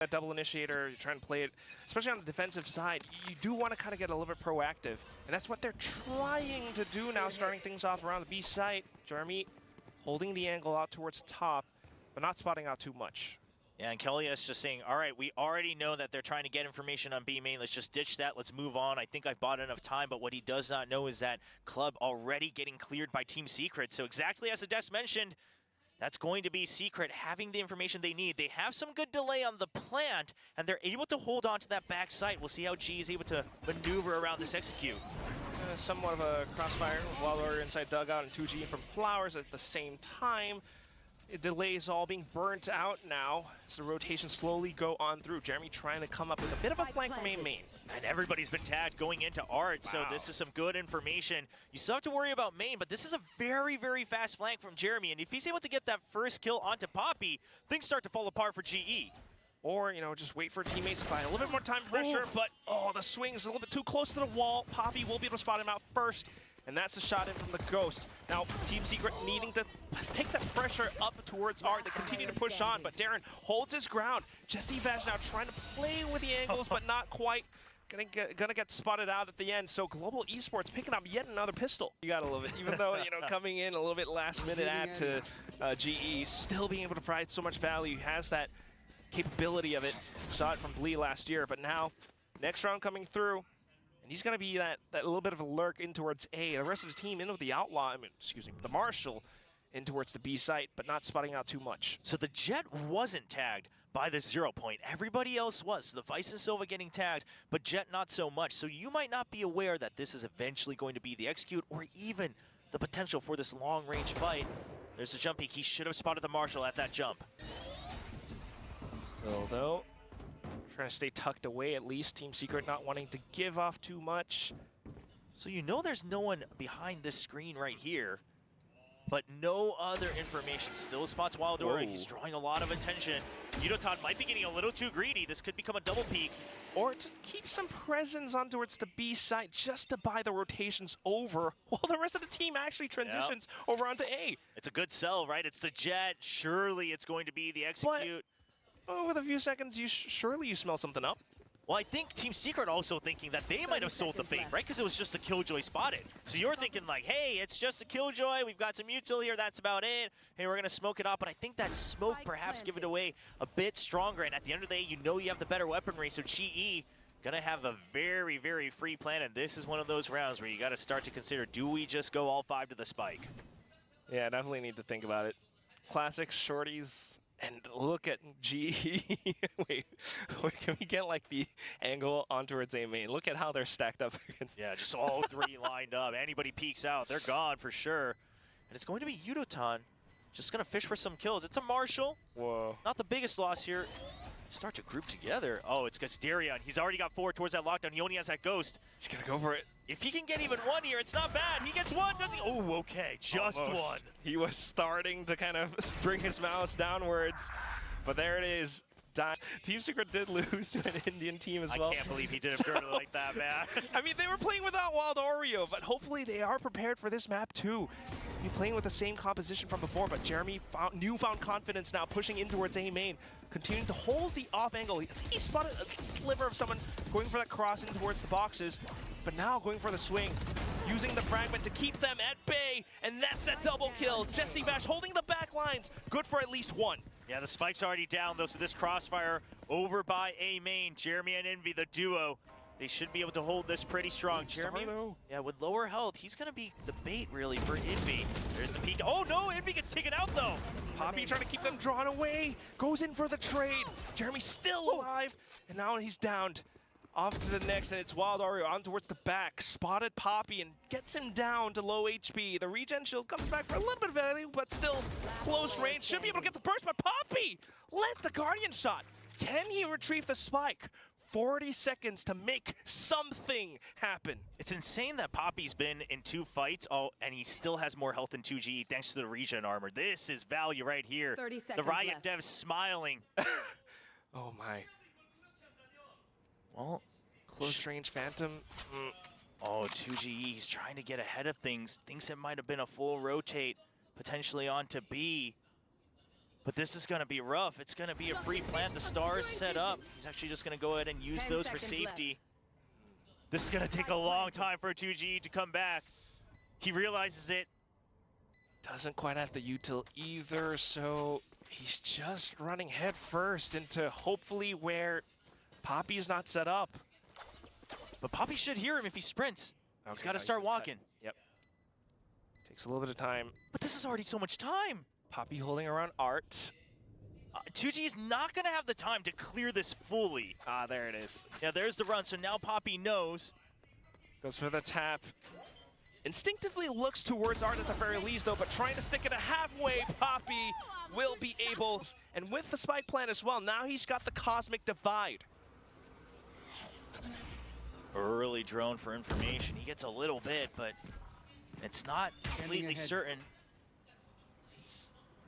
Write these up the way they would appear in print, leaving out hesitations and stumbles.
that double initiator, you're trying to play it, especially on the defensive side, you do want to kind of get a little bit proactive. And that's what they're trying to do now, starting things off around the B site. Jeremy holding the angle out towards the top, but not spotting out too much. Yeah, and Kelly is just saying, all right, we already know that they're trying to get information on B main. Let's just ditch that. Let's move on. I think I've bought enough time, but what he does not know is that Club already getting cleared by Team Secret. So exactly as Ades mentioned, that's going to be Secret having the information they need. They have some good delay on the plant, and they're able to hold on to that back site. We'll see how G is able to maneuver around this execute. Somewhat of a crossfire with Wild Warrior inside dugout and 2G from Flowers at the same time. Delays all being burnt out now as the rotations slowly go on through. Jeremy trying to come up with a bit of a flank from main. And everybody's been tagged going into Art, wow. So this is some good information. You still have to worry about main, but this is a very, very fast flank from Jeremy. And if he's able to get that first kill onto Poppy, things start to fall apart for GE. Or, you know, just wait for teammates to find a little bit more time pressure, but oh, the swing is a little bit too close to the wall. Poppy will be able to spot him out first, and that's the shot in from the Ghost. Now, Team Secret needing to take that pressure up towards Art to continue to push on, but Darren holds his ground. Jesse Vash now trying to play with the angles, but not quite. Gonna get spotted out at the end, so Global Esports picking up yet another pistol. You gotta love it, even though, you know, coming in a little bit last minute add to GE, still being able to provide so much value, has that capability of it. Saw it from Blee last year, but now next round coming through, and he's going to be that little bit of a lurk in towards A. The rest of the team in with the Outlaw, the Marshall in towards the B site, but not spotting out too much. So the Jet wasn't tagged by the 0 point. Everybody else was. So the Vice and Silva getting tagged, but Jet not so much. So you might not be aware that this is eventually going to be the execute or even the potential for this long range fight. There's a jump peek. He should have spotted the Marshall at that jump. Still though, trying to stay tucked away at least. Team Secret not wanting to give off too much. So you know there's no one behind this screen right here, but no other information. Still spots Wild Warrior. He's drawing a lot of attention. Yudotan might be getting a little too greedy. This could become a double peek. Or to keep some presence on towards the B side just to buy the rotations over while the rest of the team actually transitions over onto A. It's a good sell, right? It's the Jet. Surely it's going to be the execute. But, with a few seconds, surely you smell something up. Well, I think Team Secret also thinking that they might have sold the Fate, right? Because it was just a Killjoy spotted. So you're thinking like, hey, it's just a Killjoy. We've got some util here. That's about it. Hey, we're going to smoke it up. But I think that smoke perhaps give it away a bit stronger. And at the end of the day, you know you have the better weaponry. So GE going to have a very, very free plan. And this is one of those rounds where you got to start to consider, do we just go all 5 to the spike? Yeah, definitely need to think about it. Classic shorties. And look at GE. Wait, can we get like the angle on towards A main? Look at how they're stacked up against. Yeah, just all 3 lined up. Anybody peeks out, they're gone for sure. And it's going to be Yudotan. Just going to fish for some kills. It's a Marshall. Whoa. Not the biggest loss here. Start to group together. Oh, it's Gasterion. He's already got 4 towards that lockdown. He only has that Ghost. He's going to go for it. If he can get even 1 here, it's not bad. He gets 1, does he? Oh, okay, just Almost. 1. He was starting to kind of bring his mouse downwards, but there it is. Team Secret did lose to an Indian team as well. I can't believe he did it dirty like that, man. I mean, they were playing without Wild Oreo, but hopefully they are prepared for this map too. You're playing with the same composition from before, but Jeremy found newfound confidence now, pushing in towards A main, continuing to hold the off angle. He spotted a sliver of someone going for that cross in towards the boxes, but now going for the swing, using the fragment to keep them at bay, and that's that double kill. Jesse Vash holding the back lines, good for at least 1. Yeah, the spike's already down though, so this crossfire over by A main. Jeremy and Envy, the duo, they should be able to hold this pretty strong. Jeremy, yeah, with lower health, he's gonna be the bait really for Envy. There's the peek. Oh no, Envy gets taken out though. Poppy trying to keep them drawn away, goes in for the trade. Jeremy's still alive, and now he's downed. Off to the next, and it's Wild Oreo on towards the back. Spotted Poppy and gets him down to low HP. The regen shield comes back for a little bit of value, but still close range. Should be able to get the burst, but Poppy lets the Guardian shot. Can he retrieve the spike? 40 seconds to make something happen. It's insane that Poppy's been in 2 fights, and he still has more health than 2G thanks to the regen armor. This is value right here. 30 seconds the Riot left. devs smiling. Oh my. Well, close range Phantom. Oh, 2GE, he's trying to get ahead of things. Thinks it might have been a full rotate, potentially onto B. But this is going to be rough. It's going to be a free plant. The Stars set up. He's actually just going to go ahead and use those for safety. This is going to take a long time for 2G to come back. He realizes it. Doesn't quite have the util either, so he's just running head first into hopefully where Poppy's not set up. But Poppy should hear him if he sprints. Okay, he's got to start walking. Yep. Takes a little bit of time. But this is already so much time. Poppy holding around Art. 2G is not going to have the time to clear this fully. Ah, there it is. Yeah, there's the run. So now Poppy knows. Goes for the tap. Instinctively looks towards Art at the very least, though, but trying to stick it a halfway, Poppy will be able. And with the spike plant as well, now he's got the Cosmic Divide. Early drone for information. He gets a little bit, but it's not completely certain.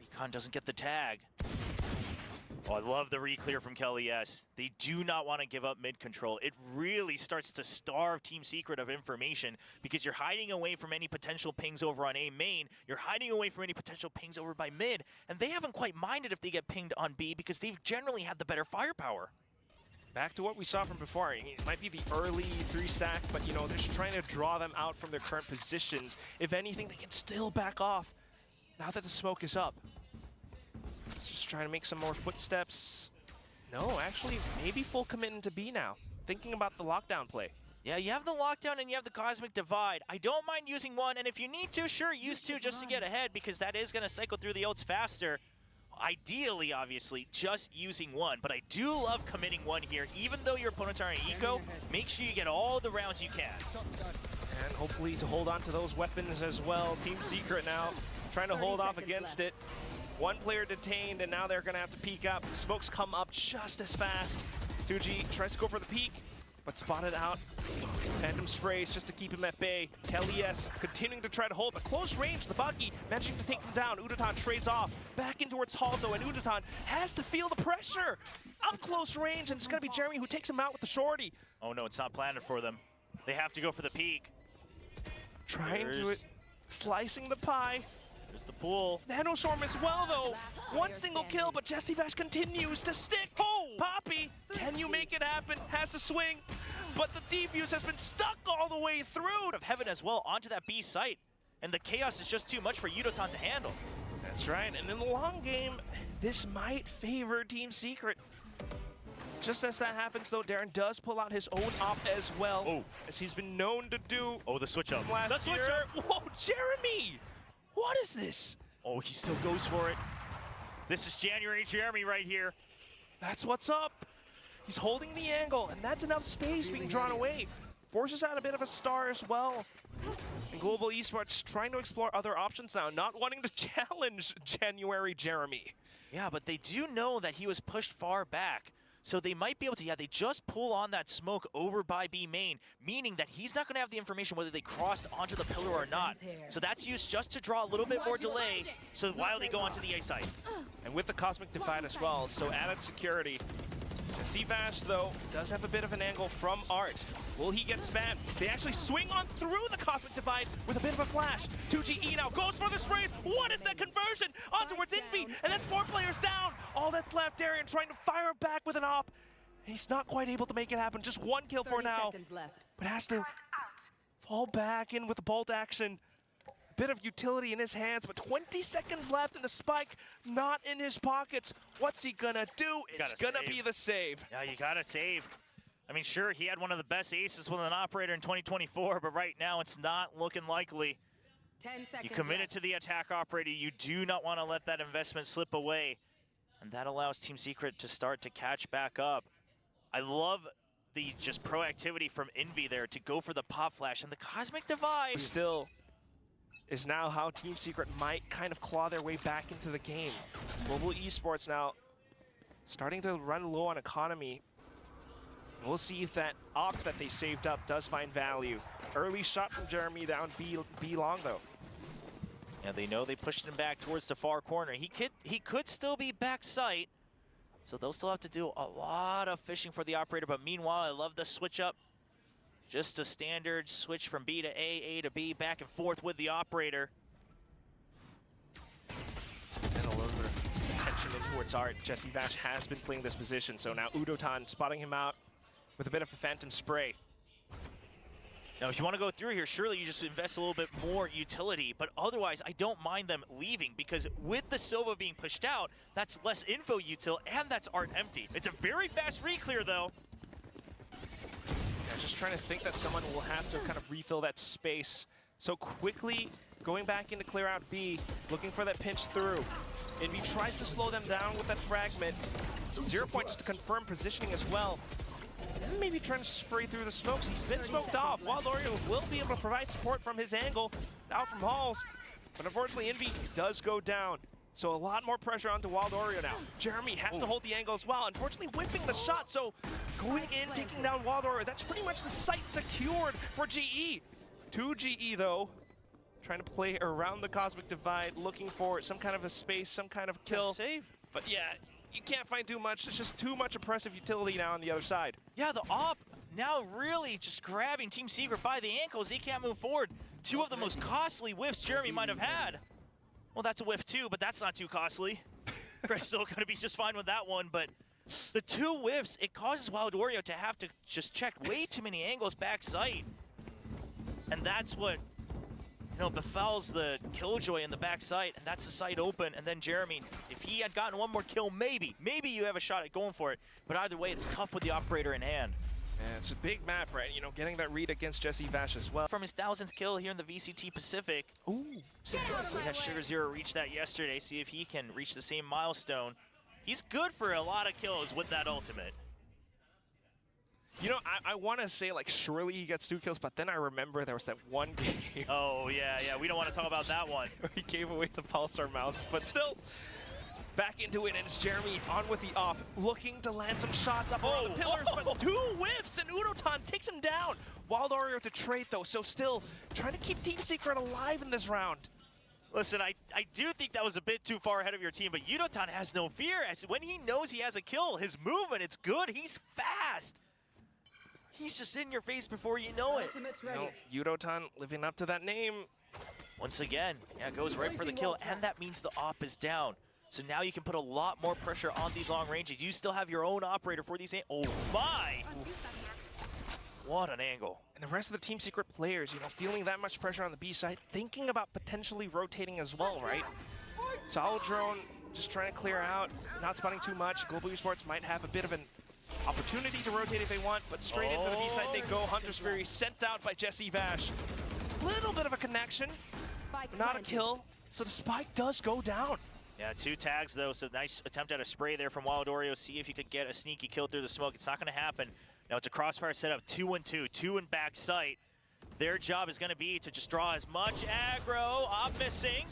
Recon doesn't get the tag. Oh, I love the re-clear from Kelly S. They do not want to give up mid control. It really starts to starve Team Secret of information because you're hiding away from any potential pings over on A main. You're hiding away from any potential pings over by mid, and they haven't quite minded if they get pinged on B because they've generally had the better firepower. Back to what we saw from before. It might be the early 3-stack, but you know, they're just trying to draw them out from their current positions. If anything, they can still back off now that the smoke is up. Just trying to make some more footsteps. No, actually, maybe full commit into B now. Thinking about the lockdown play. Yeah, you have the lockdown and you have the Cosmic Divide. I don't mind using one, and if you need to, sure, use two just to get ahead because that is going to cycle through the ults faster. Ideally, obviously, just using one, but I do love committing one here. Even though your opponents are in eco, make sure you get all the rounds you can. And hopefully to hold on to those weapons as well. Team Secret now trying to hold off against it. One player detained, and now they're going to have to peek up. Smokes come up just as fast. 2G tries to go for the peek, but spotted out. Phantom sprays just to keep him at bay. Kelly S continuing to try to hold, but close range, the Bucky managing to take him down. Udatan trades off, back in towards Halzo, and Udatan has to feel the pressure. Up close range, and it's going to be Jeremy who takes him out with the shorty. Oh no, it's not planned for them. They have to go for the peek. Trying to slicing the pie. There's the pool. Nanostorm as well, though. One single kill, but Jesse Vash continues to stick. Oh! Poppy, can you make it happen? Has to swing, but the defuse has been stuck all the way through. Of heaven as well onto that B site, and the chaos is just too much for Udatan to handle. That's right, and in the long game, this might favor Team Secret. Just as that happens, though, Darren does pull out his own op as well, as he's been known to do. Oh, the switch up. The switch up. Whoa, Jeremy! What is this? Oh, he still goes for it. This is January Jeremy right here. That's what's up. He's holding the angle, and that's enough space being drawn away. Forces out a bit of a star as well. And Global Esports trying to explore other options now, not wanting to challenge January Jeremy. Yeah, but they do know that he was pushed far back. So they might be able to, they just pull on that smoke over by B main, meaning that he's not going to have the information whether they crossed onto the pillar or not. So that's used just to draw a little bit more delay so while they go onto the A side. And with the Cosmic Divide as well, so added security. Jesse Vash, though, does have a bit of an angle from Art. Will he get spammed? They actually swing on through the Cosmic Divide with a bit of a flash. 2GE now goes for the sprays. What is that conversion? On towards Envy, and that's 4 players down. All that's left, Darian trying to fire back with an op. He's not quite able to make it happen. Just 1 kill for now, but has to fall back in with the bolt action. Bit of utility in his hands, but 20 seconds left and the spike not in his pockets. What's he gonna do? It's gonna be the save. Yeah, you gotta save. I mean, sure, he had one of the best aces with an operator in 2024, but right now it's not looking likely. 10 seconds you committed to the attack operator. You do not want to let that investment slip away. And that allows Team Secret to start to catch back up. I love the just proactivity from Envy there to go for the pop flash and the Cosmic Divide. Still is now how Team Secret might kind of claw their way back into the game. Global Esports now starting to run low on economy. We'll see if that op that they saved up does find value. Early shot from Jeremy down B long though. Yeah, they know they pushed him back towards the far corner. He could still be back sight, so they'll still have to do a lot of fishing for the operator. But meanwhile, I love the switch up. Just a standard switch from B to A to B, back and forth with the operator. And a little bit of attention towards Art. Jesse Vash has been playing this position, so now Udotan spotting him out with a bit of a phantom spray. Now, if you want to go through here, surely you just invest a little bit more utility, but otherwise, I don't mind them leaving, because with the Sova being pushed out, that's less info util, and that's Art empty. It's a very fast re-clear, though. Yeah, just trying to think that someone will have to kind of refill that space. So quickly going back in to clear out B, looking for that pinch through. Envy tries to slow them down with that fragment. 0 point just to confirm positioning as well. Maybe trying to spray through the smokes. He's been smoked off. Wild Oreo will be able to provide support from his angle out from Halls, but unfortunately Envy does go down. So a lot more pressure onto Wild Oreo now. Jeremy has to hold the angle as well. Unfortunately whipping the shot, so going in, taking down Wild Oreo. That's pretty much the site secured for GE. 2 GE though, trying to play around the Cosmic Divide, looking for some kind of a space, some kind of kill. Save. But yeah, you can't find too much. It's just too much oppressive utility now on the other side. Yeah, the op now really just grabbing Team Secret by the ankles. He can't move forward. 2 of the most costly whiffs Jeremy might have had. Well, that's a whiff too, but that's not too costly. Crystal gonna be just fine with that one, but the 2 whiffs, it causes Wild Oreo to have to just check way too many angles backside. And that's what, you know, befouls the Killjoy in the backside, and that's the side open. And then Jeremy, if he had gotten one more kill, maybe you have a shot at going for it. But either way, it's tough with the operator in hand. Yeah, it's a big map, right? You know, getting that read against Jesse Vash as well. From his 1000th kill here in the VCT Pacific. Ooh. Yeah, Sugar Zero reached that yesterday. See if he can reach the same milestone. He's good for a lot of kills with that ultimate. You know, I want to say, like, surely he gets 2 kills, but then I remember there was that one game. Oh, yeah, we don't want to talk about that one. Where he gave away the Pulsar mouse, but still, back into it, and it's Jeremy on with the op, looking to land some shots up around the pillars, but 2 whiffs, and Udotan takes him down. Wild Oreo to trade, though, so still trying to keep Team Secret alive in this round. Listen, I do think that was a bit too far ahead of your team, but Udotan has no fear. As when he knows he has a kill, his movement, it's good. He's fast. He's just in your face before you know it. You know, Udotan living up to that name. Once again, yeah, goes right for the kill, and that means the op is down. So now you can put a lot more pressure on these long ranges. You still have your own operator for these. Oh my! What an angle. And the rest of the Team Secret players, you know, feeling that much pressure on the B side, thinking about potentially rotating as well, right? Solid Drone just trying to clear out, not spotting too much. Global Esports might have a bit of an opportunity to rotate if they want, but straight into the B side they go. Hunter's Fury sent out by Jesse Vash. Little bit of a connection, but not a kill. So the spike does go down. Yeah, 2 tags though, so nice attempt at a spray there from Wild Oreo. See if you could get a sneaky kill through the smoke. It's not going to happen. Now it's a crossfire setup, 2-1-2, 2 in back sight. Their job is going to be to just draw as much aggro. Op missing.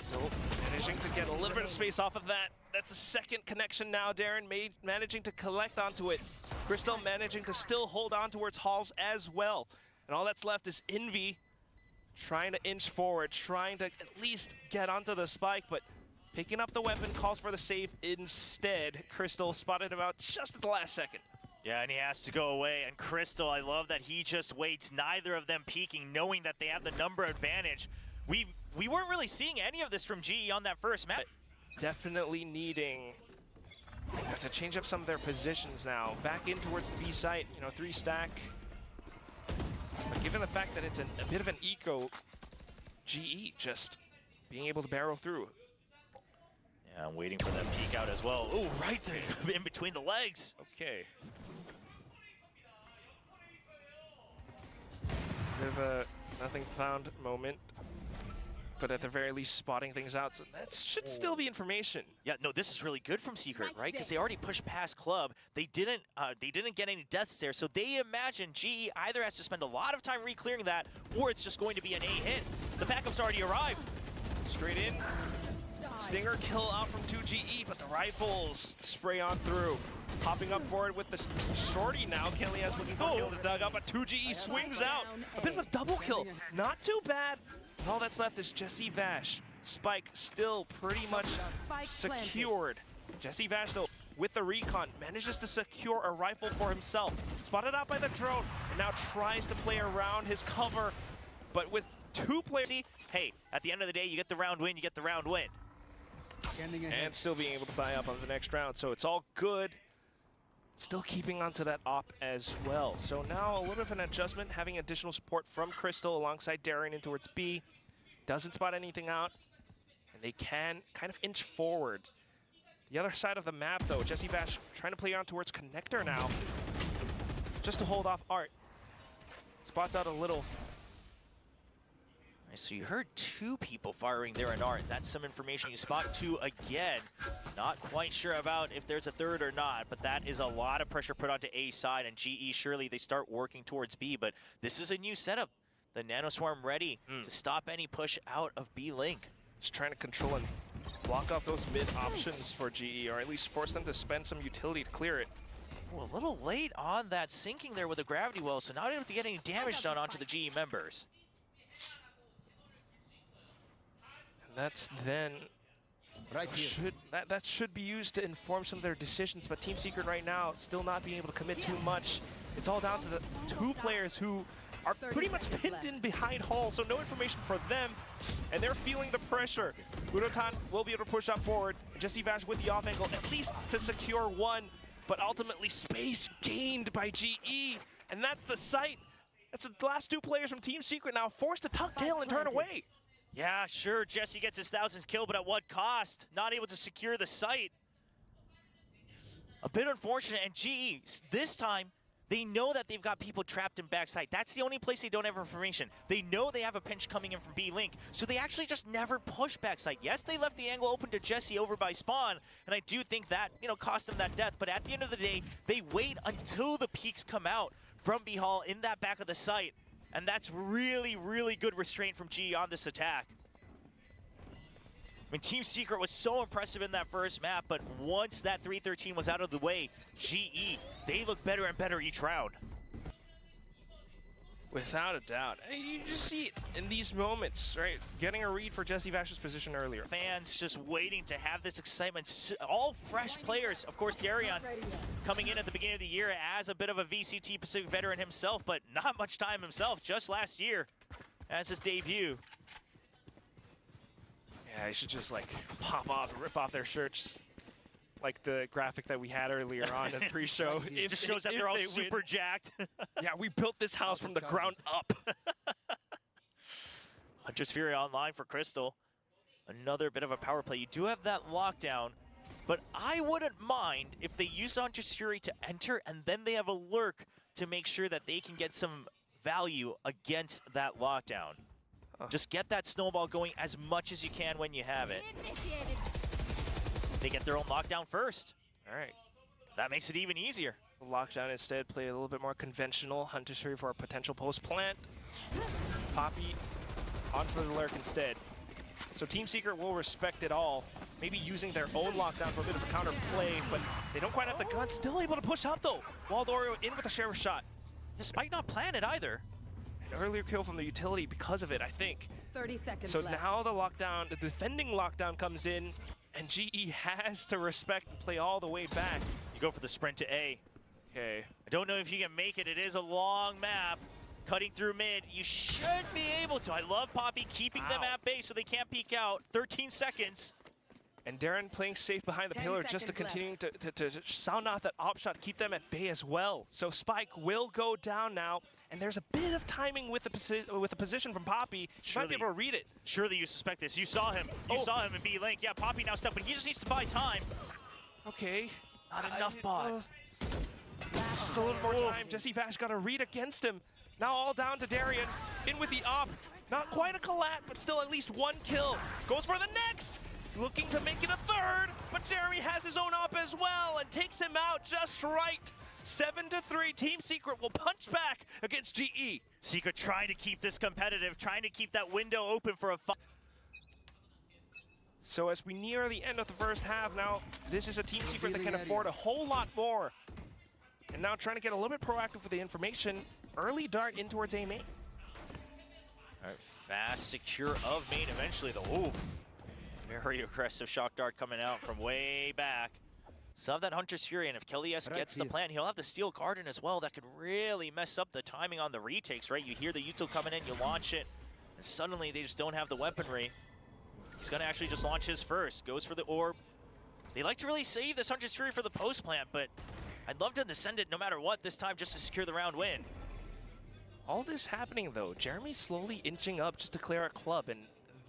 Still managing to get a little bit of space off of that. That's the second connection now. Darren managing to collect onto it. Crystal managing to still hold on towards Halls as well. And all that's left is Envy trying to inch forward, trying to at least get onto the spike, but picking up the weapon, calls for the save instead. Crystal spotted him out just at the last second. Yeah, and he has to go away. And Crystal, I love that he just waits, neither of them peeking, knowing that they have the number advantage. We weren't really seeing any of this from GE on that first match. Definitely needing to change up some of their positions now. Back in towards the B site, you know, 3 stack. But given the fact that it's a bit of an eco, GE just being able to barrel through. Yeah, I'm waiting for that peek out as well. Oh, right there, in between the legs. Okay. Bit of a nothing found moment, but at the very least spotting things out, so that should still be information. Yeah, no, this is really good from Secret, right? Because they already pushed past Club. They didn't get any deaths there, so they imagine GE either has to spend a lot of time re-clearing that, or it's just going to be an A hit. The backup's already arrived. Straight in. Stinger kill out from 2GE, but the rifles spray on through. Popping up for it with the shorty now. Kilias looking for a kill to dug up, but 2GE swings out. A bit of a double kill. Not too bad. And all that's left is Jesse Vash. Spike still pretty much secured. Jesse Vash, though, with the recon, manages to secure a rifle for himself. Spotted out by the drone, and now tries to play around his cover. But with 2 players... Hey, at the end of the day, you get the round win, you get the round win. and still being able to buy up on the next round. So it's all good. Still keeping onto that op as well. So now a little bit of an adjustment, having additional support from Crystal alongside Darien in towards B. Doesn't spot anything out, and they can kind of inch forward. The other side of the map, though, Jesse Vash trying to play on towards Connector now, just to hold off Art. Spots out a little. So you heard 2 people firing there in Art. That's some information. You spot 2 again. Not quite sure about if there's a third or not, but that is a lot of pressure put onto A side, and GE surely they start working towards B, but this is a new setup. The Nanoswarm ready to stop any push out of B Link. Just trying to control and block off those mid options for GE, or at least force them to spend some utility to clear it. Well, a little late on that sinking there with the gravity well, so not able to get any damage done onto the GE members. That's then that should be used to inform some of their decisions, but Team Secret right now still not being able to commit too much. It's all down to the 2 players who are pretty much pinned in behind Hall, so no information for them, and they're feeling the pressure. Udotan will be able to push up forward. Jesse Vash with the off angle, at least to secure 1, but ultimately space gained by GE, and that's the site. That's the last 2 players from Team Secret now forced to tuck tail and turn away. Yeah, sure, Jesse gets his 1000th kill, but at what cost? Not able to secure the site. A bit unfortunate, and GE, this time, they know that they've got people trapped in backside. That's the only place they don't have information. They know they have a pinch coming in from B-Link, so they actually just never push backside. Yes, they left the angle open to Jesse over by Spawn, and I do think that, cost them that death, but at the end of the day, they wait until the peaks come out from B-Hall in that back of the site. And that's really, really good restraint from GE on this attack. I mean, Team Secret was so impressive in that first map, but once that 313 was out of the way, GE, they look better and better each round. Without a doubt. You just see it in these moments, right? Getting a read for Jesse Vash's position earlier. Fans just waiting to have this excitement. All fresh players. Of course, Darien coming in at the beginning of the year as a bit of a VCT Pacific veteran himself, but not much time himself, just last year as his debut. Yeah, he should just like pop off and rip off their shirts. Like the graphic that we had earlier on in the pre-show. It just shows that they're all super jacked. Yeah, we built this house from the ground up. Hunter's Fury online for Crystal. Another bit of a power play. You do have that lockdown, but I wouldn't mind if they use Hunter's Fury to enter and then they have a lurk to make sure that they can get some value against that lockdown. Just get that snowball going as much as you can when you have it. They get their own lockdown first. All right. That makes it even easier. Lockdown instead play a little bit more conventional. Hunter's Fury for a potential post plant. Poppy on for the lurk instead. So Team Secret will respect it all. Maybe using their own lockdown for a bit of a counter play, but they don't quite have the gun. Still able to push up though. Waldorio in with a share shot. Despite not planted either. An earlier kill from the utility because of it, I think. 30 seconds so left. Now the lockdown, the defending lockdown comes in, and GE has to respect and play all the way back. You go for the sprint to A. Okay. I don't know if you can make it. It is a long map. Cutting through mid. You should be able to. I love Poppy keeping them at base so they can't peek out. 13 seconds. And Darren playing safe behind the pillar just to continue to sound off that op shot, keep them at bay as well. So Spike will go down now, and there's a bit of timing with the position from Poppy. You might be able to read it. Surely you suspect this. You saw him. You saw him in B-Link. Yeah, Poppy now stepping. He just needs to buy time. Okay. Not enough bot. Just a little more time. Jesse Vash got a read against him. Now all down to Darien. In with the op. Not quite a collat, but still at least 1 kill. Goes for the next. Looking to make it a third, but Jeremy has his own op as well and takes him out just right. 7-3, Team Secret will punch back against GE. Secret trying to keep this competitive, trying to keep that window open for a fight. So as we near the end of the first half now, this is a Team Secret that can afford a whole lot more. And now trying to get a little bit proactive with the information. Early dart in towards A main. All right, fast secure of main eventually though. Oof. Very aggressive shock dart coming out from way back. Still have that Hunter's Fury, and if Kelly S gets the plan, he'll have the Steel Garden as well. That could really mess up the timing on the retakes, right? You hear the util coming in, you launch it, and suddenly they just don't have the weaponry. He's gonna actually just launch his first. Goes for the orb. They like to really save this Hunter's Fury for the post plant, but I'd love to send it no matter what this time just to secure the round win. All this happening though, Jeremy's slowly inching up just to clear a club, and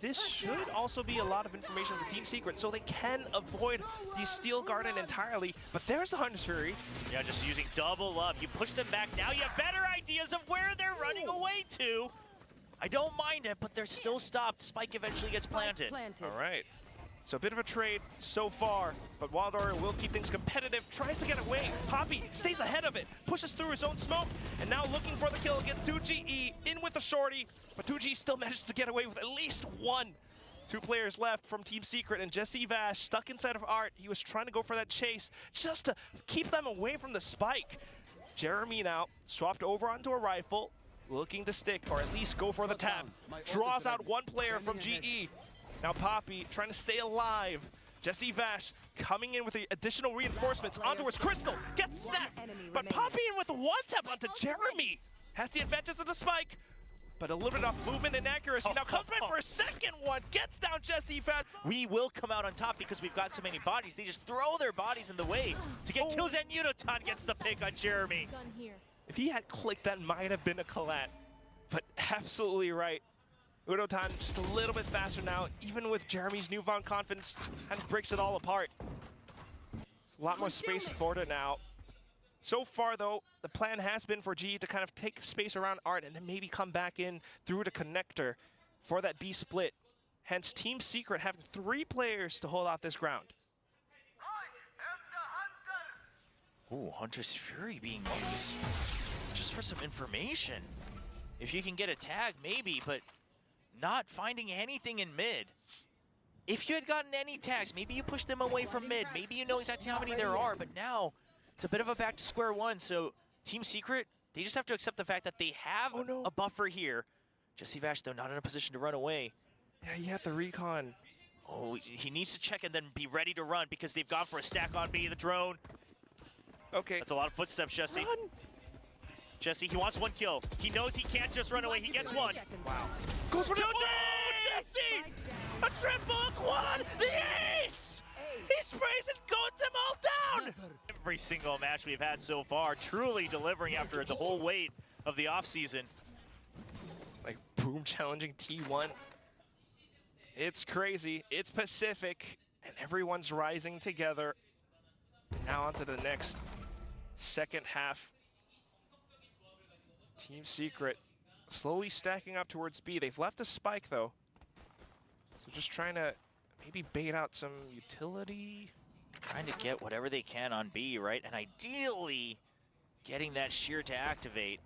this should also be a lot of information for Team Secret, so they can avoid the Steel Garden entirely. But there's the Hunter's Fury. Yeah, just using double up. You push them back. Now you have better ideas of where they're running away to. I don't mind it, but they're still stopped. Spike eventually gets planted. All right. So a bit of a trade so far, but Wildor will keep things competitive, tries to get away. Poppy stays ahead of it, pushes through his own smoke, and now looking for the kill against 2GE, in with the shorty, but 2G still manages to get away with at least one. 2 players left from Team Secret, and Jesse Vash stuck inside of Art. He was trying to go for that chase just to keep them away from the spike. Jeremy now swapped over onto a rifle, looking to stick, or at least go for the tap. Draws out one player from GE. Now Poppy trying to stay alive. Jesse Vash coming in with the additional reinforcements onto his Crystal. Gets snapped, but Poppy in with a one-tap onto Jeremy. Has the advantage of the spike, but a little bit off movement and accuracy. Now comes back for a second one. Gets down Jesse Vash. We will come out on top because we've got so many bodies. They just throw their bodies in the way to get kills, and Unotan gets the pick on Jeremy. If he had clicked, that might have been a collat, but absolutely right. Unotan just a little bit faster now, even with Jeremy's newfound confidence, kind of breaks it all apart. It's a lot more space in Florida now. So far though, the plan has been for GE to kind of take space around Art and then maybe come back in through the connector for that B split. Hence Team Secret having 3 players to hold off this ground. Ooh, Hunter's Fury being used just for some information. If you can get a tag, maybe, but not finding anything in mid. If you had gotten any tags, maybe you push them away from mid. Maybe you know exactly how many there are, but now it's a bit of a back to square one. So Team Secret, they just have to accept the fact that they have a buffer here. Jesse Vash, though, not in a position to run away. Yeah, you have the recon. Oh, he needs to check and then be ready to run because they've gone for a stack on B, the drone. Okay. That's a lot of footsteps, Jesse. Run. Jesse, he wants 1 kill. He knows he can't just run away. He gets 1. Wow. Goes for the Jesse! A triple quad! The ace! He sprays and goes them all down! Every single match we've had so far, truly delivering after the whole weight of the offseason. Like, boom challenging T1. It's crazy. It's Pacific, and everyone's rising together. Now on to the next second half. Team Secret slowly stacking up towards B. They've left a spike though. So just trying to maybe bait out some utility. Trying to get whatever they can on B, right? And ideally getting that shear to activate.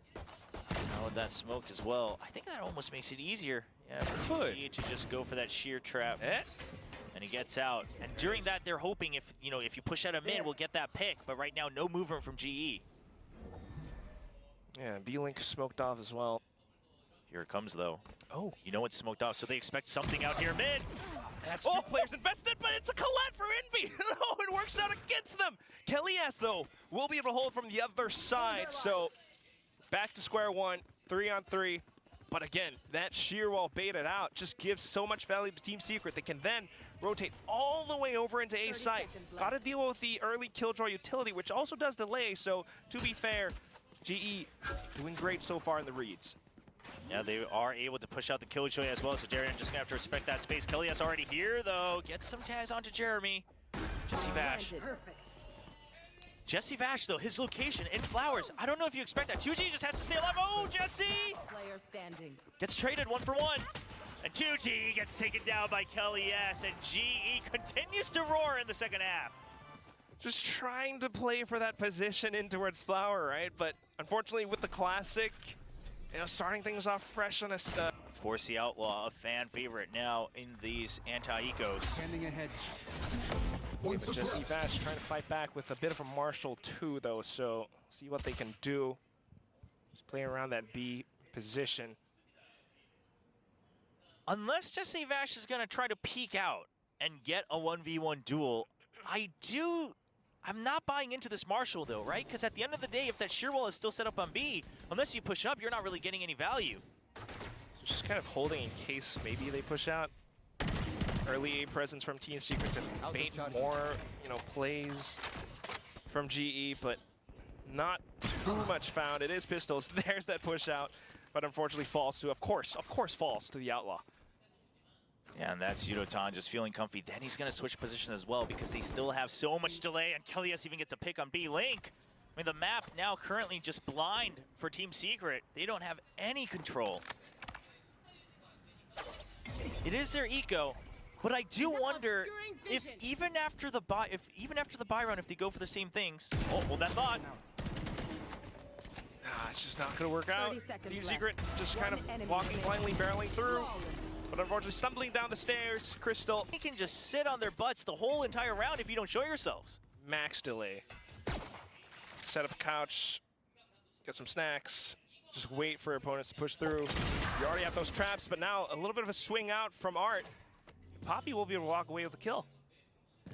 Now with that smoke as well. I think that almost makes it easier. Yeah, for GE to just go for that shear trap. And he gets out. And during that, they're hoping if you push out a mid, we'll get that pick. But right now, no movement from GE. Yeah, B-Link smoked off as well. Here it comes, though. Oh. You know it's smoked off, so they expect something out here mid. That's 2 players invested, but it's a collat for Envy. No, it works out against them. Kellyas, though, will be able to hold from the other side. So back to square one, 3-on-3. But again, that sheer wall baited out just gives so much value to Team Secret. They can then rotate all the way over into A site. Got to deal with the early Killjoy utility, which also does delay. So to be fair, GE doing great so far in the reads. Yeah, they are able to push out the Killjoy as well, so Darren just gonna have to respect that space. Kelly's already here, though. Gets some tags onto Jeremy. Jesse Vash. Jesse Vash, though, his location in Flowers. I don't know if you expect that. 2G just has to stay alive. Oh, Jesse! Player standing. Gets traded 1 for 1. And 2G gets taken down by Kelly S. And GE continues to roar in the second half. Just trying to play for that position in towards Flower, right? But unfortunately with the Classic, starting things off fresh on a... Force the Outlaw, a fan favorite now in these anti-ecos. Standing ahead. Jesse Vash trying to fight back with a bit of a Marshall too, though, so see what they can do. Just playing around that B position. Unless Jesse Vash is going to try to peek out and get a 1v1 duel, I'm not buying into this Marshall, though, right? Because at the end of the day, if that shear wall is still set up on B, unless you push up, you're not really getting any value. So just kind of holding in case maybe they push out. Early A presence from Team Secret to bait more, plays from GE, but not too much found. It is pistols. There's that push out, but unfortunately falls to, of course, falls to the Outlaw. Yeah, and that's Yudotan just feeling comfy. Then he's going to switch position as well because they still have so much delay, and Kellyus even gets a pick on B-Link. I mean, the map now currently just blind for Team Secret. They don't have any control. It is their eco, but I do wonder if even after the buy run, if they go for the same things. Oh, hold that thought. It's just not going to work out. Team Secret just kind of walking blindly, barreling through. But unfortunately, stumbling down the stairs, Crystal. They can just sit on their butts the whole entire round if you don't show yourselves. Max delay. Set up a couch, get some snacks, just wait for opponents to push through. You already have those traps, but now a little bit of a swing out from Art. Poppy will be able to walk away with a kill.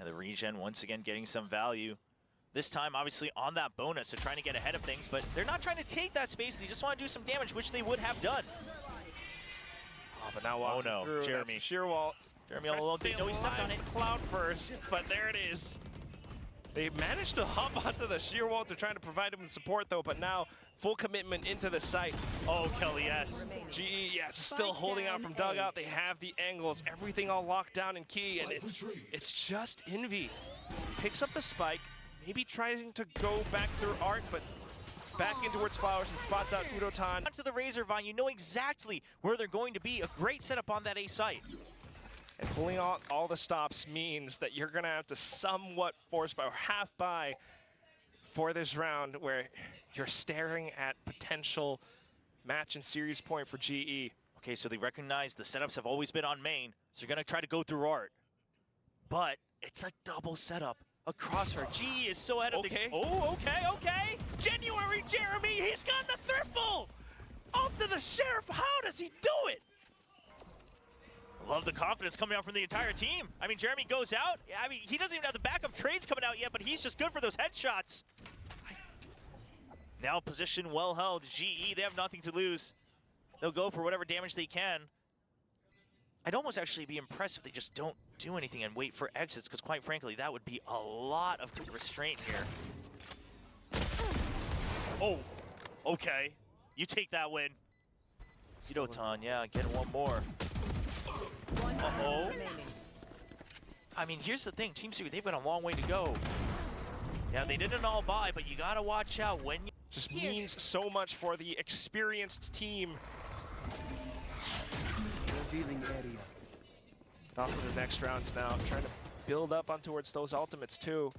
And the regen once again getting some value. This time, obviously, on that bonus, they're trying to get ahead of things, but they're not trying to take that space. They just want to do some damage, which they would have done. Oh, but now walking through, Jeremy. Sheer wall. Jeremy all alone. They know he stepped on it. Cloud first, but there it is. They managed to hop onto the sheer wall to try to provide him with support, though, but now full commitment into the site. Oh, Kelly, yes. GE, yeah, just still holding out from dugout. They have the angles, everything all locked down in key, and it's just Envy. Picks up the spike, maybe trying to go back through Art, but back in towards Flowers and spots out Udotan. Onto the Razor Vine, you know exactly where they're going to be. A great setup on that A site. And pulling out all the stops means that you're going to have to somewhat force by or half by for this round where you're staring at potential match and series point for GE. Okay, so they recognize the setups have always been on main, so you're going to try to go through Art. But it's a double setup across her. GE is so ahead of things. Oh, okay. January Jeremy, he's got the triple! Off to the Sheriff, how does he do it? Love the confidence coming out from the entire team. I mean, Jeremy goes out. I mean, he doesn't even have the backup trades coming out yet, but he's just good for those headshots. Now position well held. GE, they have nothing to lose. They'll go for whatever damage they can. I'd almost actually be impressed if they just don't do anything and wait for exits, because quite frankly, that would be a lot of restraint here. Oh, okay. You take that win. Yudotan, yeah, get one more. Uh-oh. I mean, here's the thing. Team Secret, they've got a long way to go. Yeah, they didn't all buy, but you got to watch out when you... Just means so much for the experienced team. Revealing area. Off to the next rounds now. Trying to build up on towards those ultimates, too.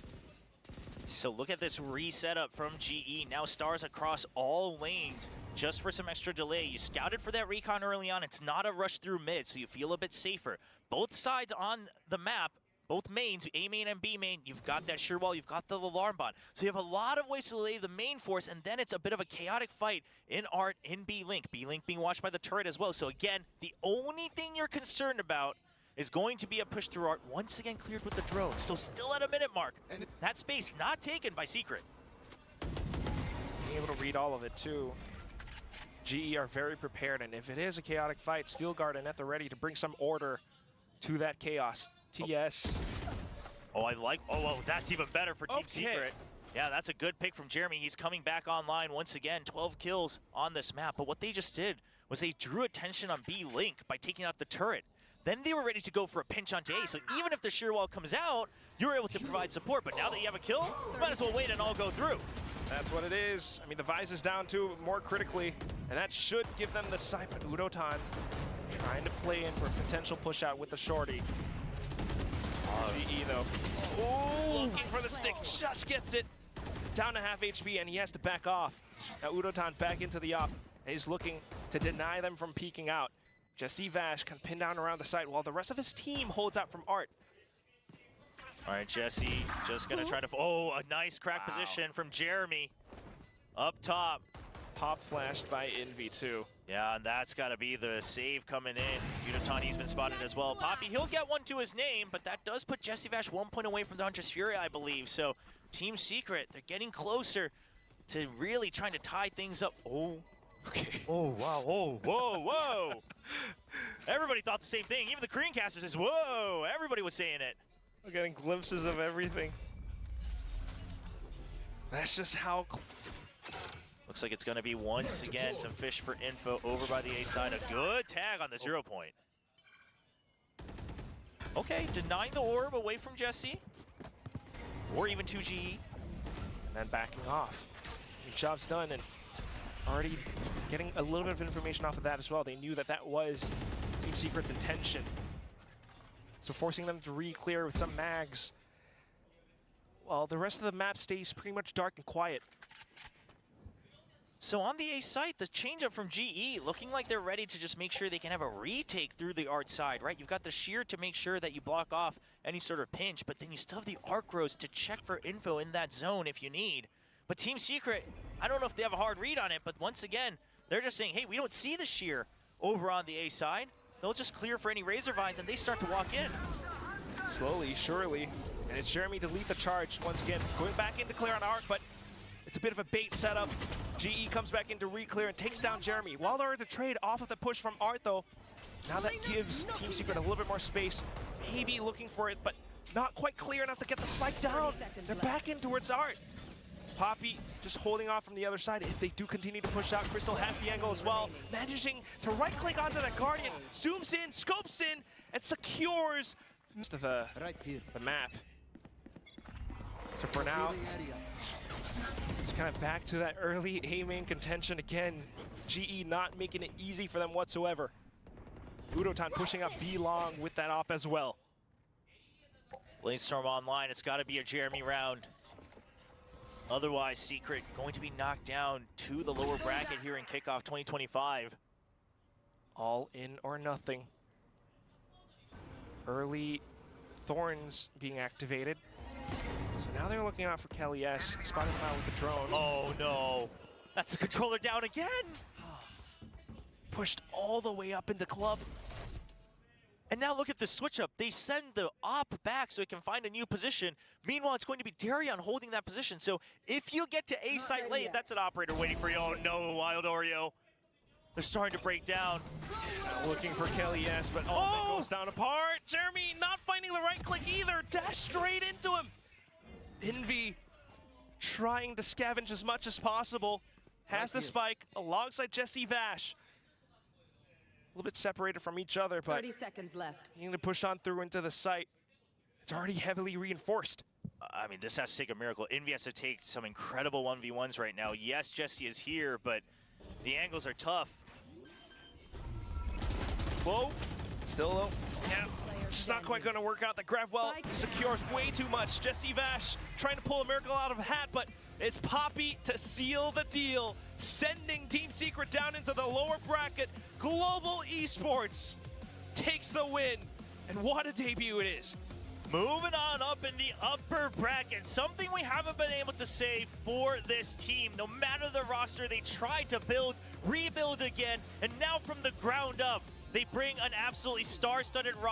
So look at this reset up from GE. Now stars across all lanes just for some extra delay. You scouted for that recon early on. It's not a rush through mid, so you feel a bit safer. Both sides on the map, both mains, A main and B main, you've got that sheer wall, you've got the alarm bot. So you have a lot of ways to delay the main force, and then it's a bit of a chaotic fight in Art, in B-Link. B-Link being watched by the turret as well. So again, the only thing you're concerned about is going to be a push through Art, once again cleared with the drone. So still at a minute mark. That space not taken by Secret. Being able to read all of it too. GE are very prepared, and if it is a chaotic fight, Steel Garden at the ready to bring some order to that chaos. TS. Oh, that's even better for Team Secret. Yeah, that's a good pick from Jeremy. He's coming back online once again. 12 kills on this map. But what they just did was they drew attention on B-Link by taking out the turret. Then they were ready to go for a pinch onto A. So even if the sheer wall comes out, you're able to provide support. But now that you have a kill, you might as well wait and all go through. That's what it is. I mean, the Vise is down too, more critically, and that should give them the sight. But Udotan trying to play in for a potential push out with the shorty. GE though. Oh, looking for the stick, just gets it. Down to half HP, and he has to back off. Now Udotan back into the op, and he's looking to deny them from peeking out. Jesse Vash can pin down around the site while the rest of his team holds out from Art. All right, Jesse just gonna try to, a nice crack position from Jeremy. Up top. Pop flashed by Envy too. Yeah, and that's gotta be the save coming in. Udotan, been spotted as well. Poppy, he'll get one to his name, but that does put Jesse Vash 1 point away from the Huntress Fury, I believe. So Team Secret, they're getting closer to really trying to tie things up. Oh, Okay. Oh, wow. Oh, whoa, whoa. Everybody thought the same thing. Even the Korean casters is, whoa. Everybody was saying it. We're getting glimpses of everything. That's just how... Looks like it's going to be once again some fish for info over by the A side. A good tag on the 0 point. Okay, denying the orb away from Jesse. Or even 2GE. And then backing off. The job's done, and already getting a little bit of information off of that as well. They knew that that was Team Secret's intention. So forcing them to re-clear with some mags. Well, the rest of the map stays pretty much dark and quiet. So on the A site, the changeup from GE looking like they're ready to just make sure they can have a retake through the art side, right? You've got the shear to make sure that you block off any sort of pinch, but then you still have the arc rows to check for info in that zone if you need. But Team Secret, I don't know if they have a hard read on it, but once again, they're just saying, hey, we don't see the shear over on the A side. They'll just clear for any razor vines and they start to walk in. Slowly, surely. And it's Jeremy to lead the charge once again, going back in to clear on arc, but it's a bit of a bait setup. GE comes back in to re-clear and takes down Jeremy. While they're at the trade off of the push from Art though, now that gives Team Secret a little bit more space. Maybe looking for it, but not quite clear enough to get the spike down. They're back in towards Art. Poppy just holding off from the other side. If they do continue to push out, Crystal has the angle as well. Managing to right-click onto that Guardian, zooms in, scopes in, and secures the map. So for now, just kind of back to that early A-main contention again. GE not making it easy for them whatsoever. Udotan pushing up B long with that op as well. Blazestorm online, it's got to be a Jeremy round. Otherwise, Secret going to be knocked down to the lower bracket here in Kickoff 2025. All in or nothing. Early Thorns being activated. So now they're looking out for Kelly S. Spotting him out with the drone. Oh no, that's the controller down again. Pushed all the way up into club. And now look at the switch up. They send the op back so it can find a new position. Meanwhile, it's going to be Darion holding that position. So if you get to A site late, that's an operator waiting for you. Oh no, Wild Oreo. They're starting to break down. Looking for Kelly S, but that goes down apart. Jeremy not finding the right click either. Dash straight into him. Envy trying to scavenge as much as possible. Has the spike alongside Jesse Vash. A little bit separated from each other, but 30 seconds left. You need to push on through into the site. It's already heavily reinforced. I mean, this has to take a miracle. Envy has to take some incredible 1v1s right now. Yes, Jesse is here, but the angles are tough. Whoa, still low. Yeah, just not quite going to work out. The grab well secures way too much. Jesse Vash trying to pull a miracle out of a hat, but it's Poppy to seal the deal, sending Team Secret down into the lower bracket. Global Esports takes the win, and what a debut it is. Moving on up in the upper bracket, something we haven't been able to say for this team. No matter the roster they tried to build, rebuild again, and now from the ground up, they bring an absolutely star-studded roster.